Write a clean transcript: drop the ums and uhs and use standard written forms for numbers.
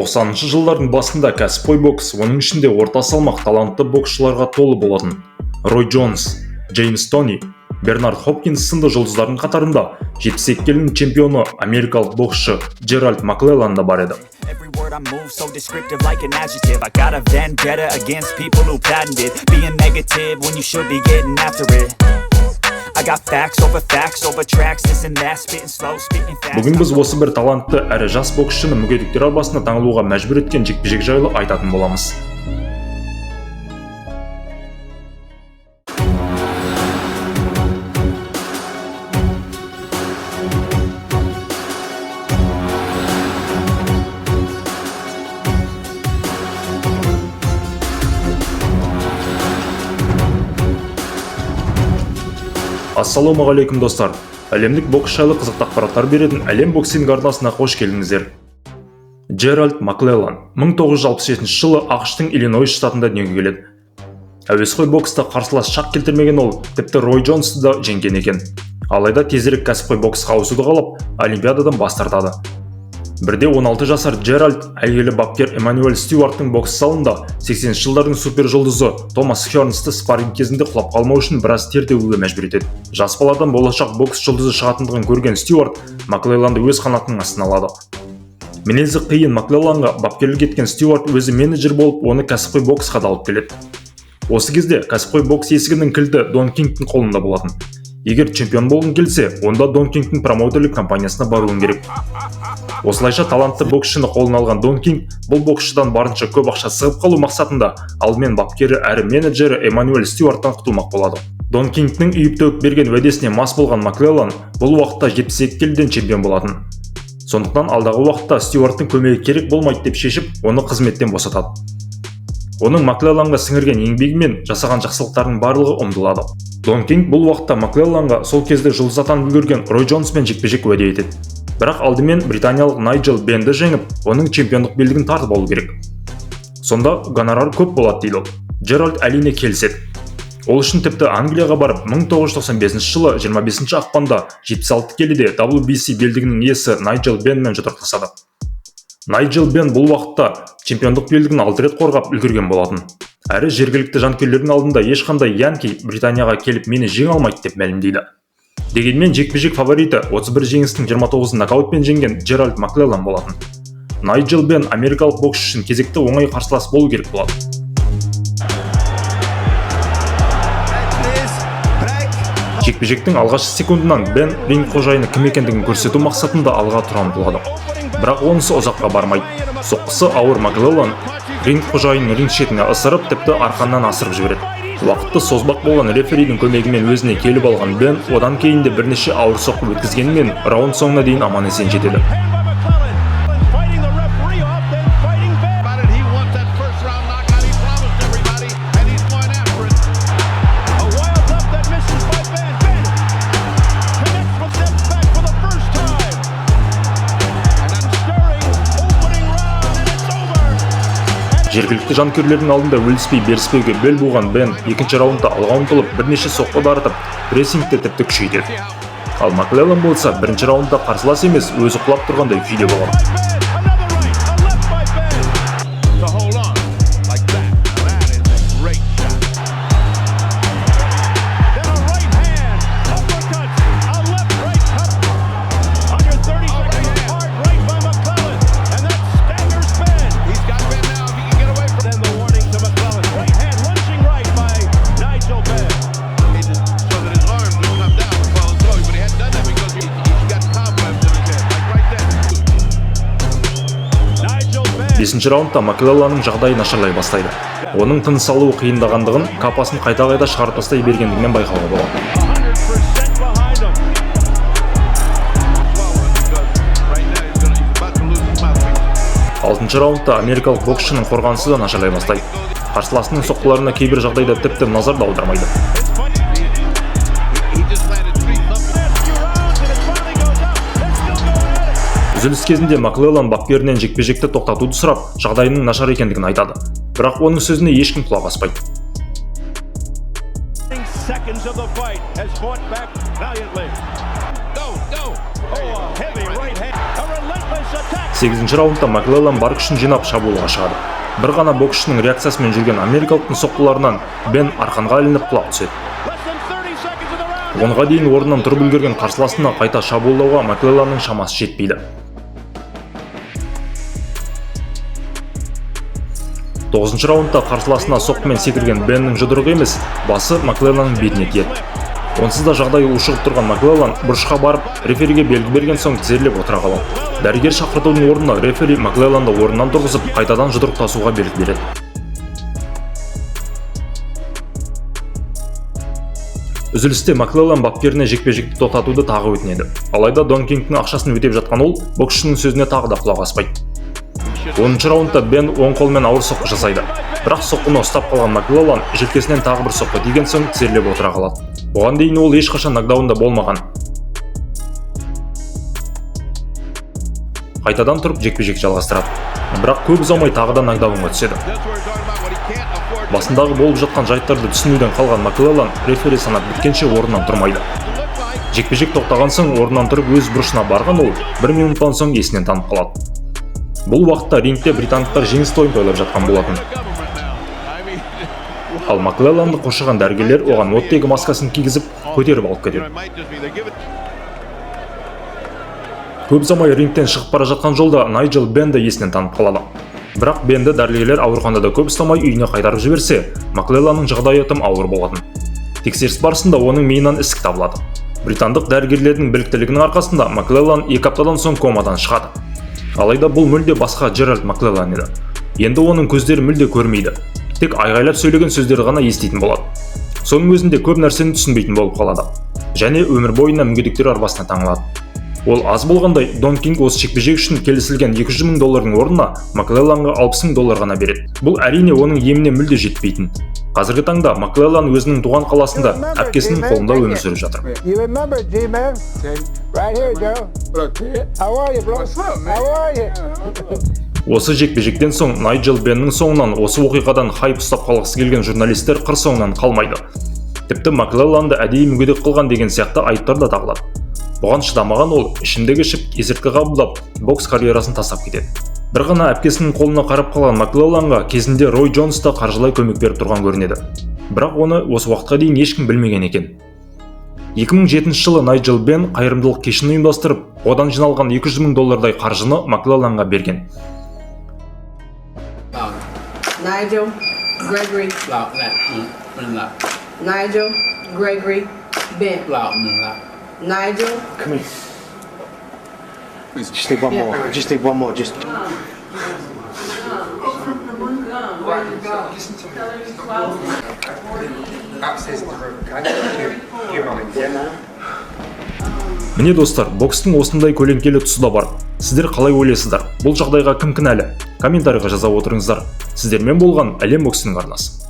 90-шы жылдардың басында кәсіпқой бокс, оның ішінде орта салмақ талантты боксшыларға толы болатын. Рой Джонс, Джеймс Тони, Бернард Хопкинс сынды жұлдыздардың қатарында 72 келінің чемпионы америкалық боксшы Джеральд Маклеллан да бар еді. I move so descriptive like an adjective. I got a vendetta against people who patented being negative when you should be getting after it. I got facts over tracks, this and that, spitting slow, spitting fast. Бүгін біз осы бір талантты әрі жас боксшыны мүгедектер арбасына таңылуға мәжбүр еткен жекпе-жек жайлы айтатын боламыз. Ассалаумағалейкум достар. Әлемдік бокс жайлы қызықты ақпараттар беретін әлем боксинг арнасына қош келдіңіздер. Джеральд Маклеллан 1967 жылы ақш-тың Иллинойс штатында дүниеге келеді. Әуесқой бокста қарсылас шақ келтірмеген ол, тіпті Рой Джонсты да жеңген екен. Алайда тезірек кәсіпқой боксқа ауысуды қалап, олимпиададан бас тартады. Бірде 16 жасар Джеральд әйгілі бапкер Эммануэль Стюарттың бокс залында 80 жылдардың супер жұлдызы Томас Хернсті спарринг кезінде құлап қалмау үшін біраз тер төгуге мәжбүр етеді. Жас баладан болашақ бокс жұлдызы шығатындығын көрген Стюарт Маклелланды өз қанатының астына алады. Мінезі қиын Маклелланға бапкерлік еткен Стюарт өзі менеджер болып, оны кәсіпқой боксқа да алып келеді. Осы кезде кәсіпқой бокс есігінің кілті Дон Кингтің қолында болатын. Егер чемпион болғың келсе, онда Дон Кингтің промоутерлік компаниясына баруың керек. Осылайша талантты боксшыны қолына алған Дон Кинг бұл боксшыдан барынша көп ақша сығып қалу мақсатында алдымен бапкері әрі менеджері Эммануэль Стюарттан құтылмақ болады. Дон Кингтің үйіп төгіп берген уәдесіне мас болған Маклеллан бұл уақытта 72 келіден чемпион болатын. Сондықтан алдағы уақытта Стюарттың көмегі керек болмайды деп шешіп, оны қызметтен босатады. Оның Маклелланға сіңірген еңбегі мен жасаған жақсылықтарының барлығы ұмытылады. Дон Кинг бұл уақытта Маклелланға сол кезде жұлдыз атанып үлгерген Рой Джонспен жекпе-жек уәде етеді. Бірақ алдымен британиялық Найджел Бенді жеңіп, оның чемпиондық белдігін тартып алу керек. Сонда гонорар көп болады дейді ол. Джеральд әрине келіседі. Ол үшін тіпті Англияға барып, 1995 жылы 25 ақпанда 76 келіде WBC белдігінің иесі Найджел Бендмен жұдырықтасады. Найджел Бен бұл уақытта чемпиондық белдігін 6 рет қорғап үлгерген болатын. Әрі жергілікті жанкүйерлердің алдында ешқандай янки Британияға келіп мені жеңе алмайды деп мәлімдейді. Дегенмен жекпе-жек фавориті 31 жеңістің 29-ын нокаутпен жеңген Джеральд Маклеллан болатын. Найджел Бен америкалық боксшы үшін кезекті оңай қарсылас болу керек болады. Жекпе-жектің алғашқы секундынан Бен ринг қожайыны кім екендігін көрсету мақсатында алға тұра ұмтылады. Бірақ онысы ұзаққа бармайды. Соққысы ауыр Маклеллан ринг қожайынын ринг шетіне ысырып, тіпті арқаннан асырып жібереді. Уақытты созбақ болған реферидің көмегімен өзіне келіп алған Бен одан кейін де бірнеше ауыр соққы өткізгенімен раунд соңына дейін аман-есен жетеді. Жергілікті жанкүйерлердің алдында өліспей беріспеуге бел буған Бен екінші раундта алға ұмтылып, бірнеше соққы дарытып, прессингті тіпті күшейтеді. Ал Маклеллан болса бірінші раундта қарсылас емес, өзі құлап тұрғандай күйде болған. Бесінші раундта Маклелланның жағдайы нашарлай бастайды. Оның тыныс алуы қиындағандығын, қапасын қайта-қайта шығарып тастай бергендігінен байқауға болады. 6-шы раундта америкалық боксшының қорғанысы да нашарлай бастайды. Қарсыласының соққыларына кейбір жағдайда тіпті назар да аудармайды. Үзіліс кезінде Маклеллан бапкерінен жекпе-жекті тоқтатуды сұрап, жағдайының нашар екендігін айтады. Бірақ оның сөзіне ешкім құлақ аспайды. 8-ші раундта Маклеллан бар күшін жинап шабуылға шығады. Бір ғана боксшының реакциясымен жүрген америкалықтың соққыларынан Бен арқанға ілініп құлап түседі. Онға дейін орнынан тұрып үлгерген қарсыласына қайта шабуылдауға Маклелланның шамасы жетпейді. 9-ші раундта қарсыласына соққымен секірген Беннің жұдырығы емес, басы Маклелланның бетіне тиеді. Онсыз да жағдайы ушығып тұрған Маклеллан бұрышқа барып, рефериге белгі берген соң тізерлеп отыра қалады. Дәрігер шақыртудың орнына рефери Маклелланды орнынан тұрғызып, қайтадан жұдырық тасуға белгі береді. Үзілісте Маклеллан бапкеріне жекпе-жекті тоқтатуды тағы өтінеді. Алайда Дон Кингтің ақшасын өтеп жатқан ол боксшының сөзіне тағы да құлақ аспайды. 10-ші раундта Бен оң қолмен ауыр соққы жасайды. Бірақ соққыны ұстап қалған Маклеллан желкесінен тағы бір соққы тиген соң тізерлеп отыра қалады. Бұған дейін ол ешқашан нокдаунда болмаған. Қайтадан тұрып жекпе-жек жалғастырады. Бірақ көп ұзамай тағы да нокдаунға түседі. Басындағы болып жатқан жайттарды түсінуден қалған Маклеллан рефери санап біткенше орнынан тұрмайды. Жекпе-жек тоқтаған соң орнынан тұрып өз бұрышына барған ол 1 минуттан соң есінен танып қалады. Бұл уақытта рингте британдықтар жеңіс тойын тойлап жатқан болатын. Ал Маклелланды қоршаған дәрігерлер оған оттегі маскасын кигізіп көтеріп алып кетеді. Көп ұзамай рингтен шығып бара жатқан жолда Найджел Бенді есінен танып қалады. Бірақ Бенді дәрігерлер ауруханада көп ұстамай үйіне қайтарып жіберсе, Маклелланның жағдайы тым ауыр болатын. Тексеріс барысында оның миынан ісік табылады. Британдық дәрігерлердің біліктілігінің арқасында Маклеллан 2 аптадан соң комадан шығады. Алайда бұл мүлде басқа Джеральд Маклеллан еді. Енді оның көздері мүлде көрмейді. Тек айғайлап сөйлеген сөздерді ғана еститін болады. Соның өзінде көп нәрсені түсінбейтін болып қалады. Және өмір бойына мүгедектер арбасына таңылады. Ол аз болғандай, Дон Кинг осы жекпе-жек үшін келісілген $200,000 орнына Маклелланға $60,000 ғана береді. Бұл әрине оның еміне мүлде жетпейтін. Қазіргі таңда Маклеллан өзінің туған қаласында әпкесінің қолында өмір сүріп жатыр. Осы жекпе-жектен соң Найджел Беннің соңынан осы оқиғадан хайп ұстап қалғысы келген журналистер қыр соңынан қалмайды. Тіпті Маклелланды әдейі мүгедек қылған деген сияқты айыптар да тағылады. Бұған шыдамаған ол ішімдік ішіп, есірткі қабылдап, бокс карьерасын тастап кетеді. Бір ғана әпкесінің қолына қарап қалған Маклелланға кезінде Рой Джонс та қаржылай көмек беріп тұрған көрінеді. Бірақ оны осы уақытқа дейін ешкім білмеген екен. 2007 жылы Найджел Бен қайырымдылық кешін ұйымдастырып, одан жиналған $200,000 қаржыны Маклелланға берген. Nigel Gregory Nigel Gregory Ben Nigel, come here. Just need one more. Just need one more. Just. Міне достар, бокстың осындай көлеңкелі тұсы да бар. Сіздер қалай ойлайсыздар? Бұл жағдайға кім кінәлі? Комментарийға жаза отырыңыздар. Сіздермен болған Әлем боксының арнасы.